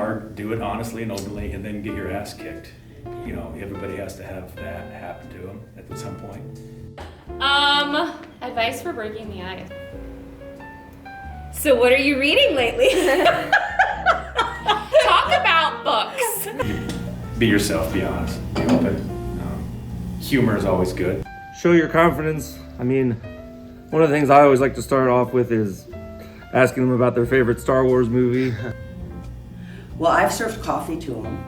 hard, do it honestly and openly, and then get your ass kicked. You know, everybody has to have that happen to them at some point. Advice for breaking the ice. So what are you reading lately? Talk about books. Be yourself, be honest, be open. Humor is always good. Show your confidence. I mean, one of the things I always like to start off with is asking them about their favorite Star Wars movie. Well, I've served coffee to them.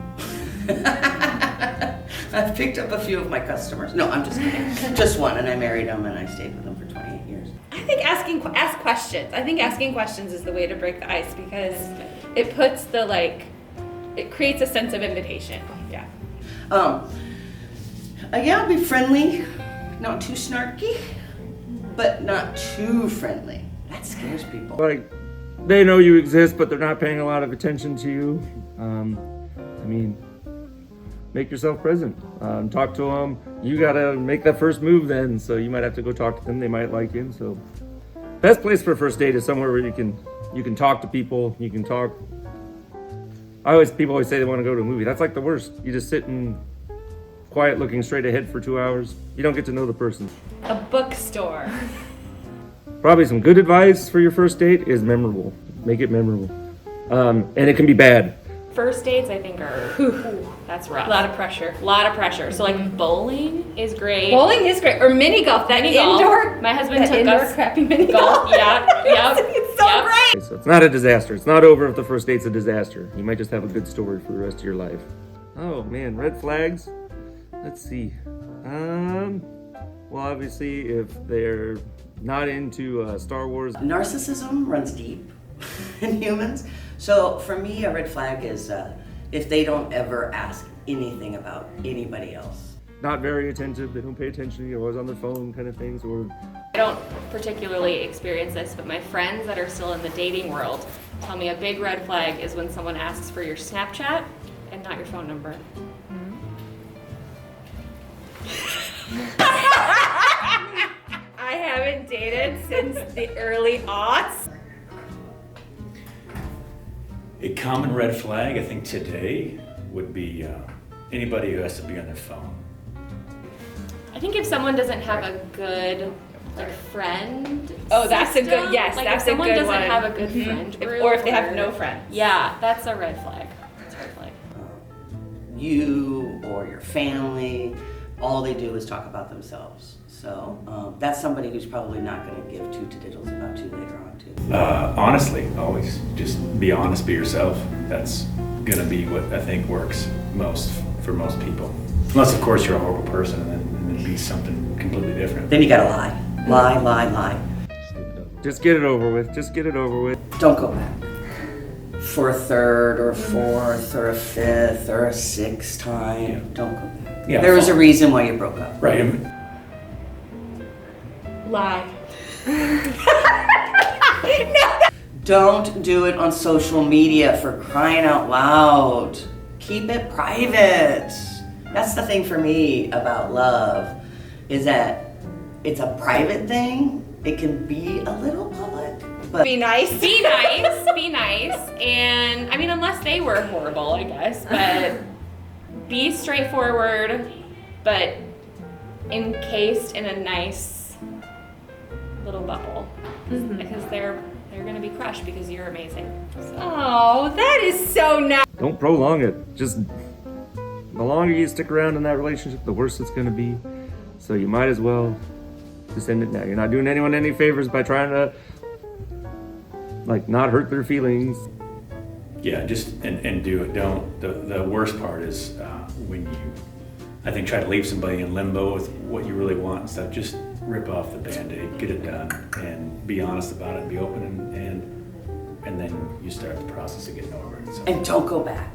I've picked up a few of my customers. No, I'm just kidding. Just one, and I married him, and I stayed with him for 28 years. I think ask questions. I think asking questions is the way to break the ice because it puts it creates a sense of invitation. Yeah. Yeah, be friendly, not too snarky, but not too friendly. That scares people. Like, they know you exist, but they're not paying a lot of attention to you. I mean, make yourself present. Talk to them. You gotta make that first move then, so you might have to go talk to them. They might like you. So, best place for a first date is somewhere where you can talk to people. You can talk. People always say they want to go to a movie. That's like the worst. You just sit and quiet, looking straight ahead for 2 hours. You don't get to know the person. A bookstore. Probably some good advice for your first date is memorable. Make it memorable. And it can be bad. First dates, I think, are that's rough. A lot of pressure. So like bowling is great. Bowling is great. Or mini golf. That indoor. My husband took indoor us crappy mini golf. golf. Yeah. It's so great. So it's not a disaster. It's not over if the first date's a disaster. You might just have a good story for the rest of your life. Oh man, red flags. Let's see. Well, obviously, if they're not into Star Wars. Narcissism runs deep in humans. So for me, a red flag is if they don't ever ask anything about anybody else. Not very attentive. They don't pay attention. You're always on their phone, kind of things. Or I don't particularly experience this, but my friends that are still in the dating world tell me a big red flag is when someone asks for your Snapchat and not your phone number. I haven't dated since the early aughts. A common red flag, I think today, would be anybody who has to be on their phone. I think if someone doesn't have a good friend. Oh, that's system, a good. Yes, like that's if someone a good doesn't one. have a good friend group, or if they have no friends. Yeah, that's a red flag. That's a red flag. You or your family, all they do is talk about themselves. So that's somebody who's probably not going to give two diddles about you later on too. Honestly, always just be honest, be yourself. That's gonna be what I think works most for most people. Unless, of course, you're a horrible person and then be something completely different. Then you gotta lie. Lie. just get it over with. Just get it over with. Don't go back for a third or a fourth or a fifth or a sixth time. Yeah. Don't go back. Yeah, there was a reason why you broke up. Right. Lie. Don't do it on social media, for crying out loud. Keep it private. That's the thing for me about love, is that it's a private thing. It can be a little public, but Be nice. Be nice, and I mean, unless they were horrible, I guess, but be straightforward, but encased in a nice little bubble, because they're gonna be crushed because you're amazing. So. Oh, that is so nice. Don't prolong it. Just the longer you stick around in that relationship, the worse it's going to be. So you might as well just end it now. You're not doing anyone any favors by trying to not hurt their feelings. Yeah, just and do it. Don't. The worst part is when you, I think, try to leave somebody in limbo with what you really want instead of just rip off the Band-Aid, get it done, and be honest about it, be open, and then you start the process of getting over it. So. and don't go back.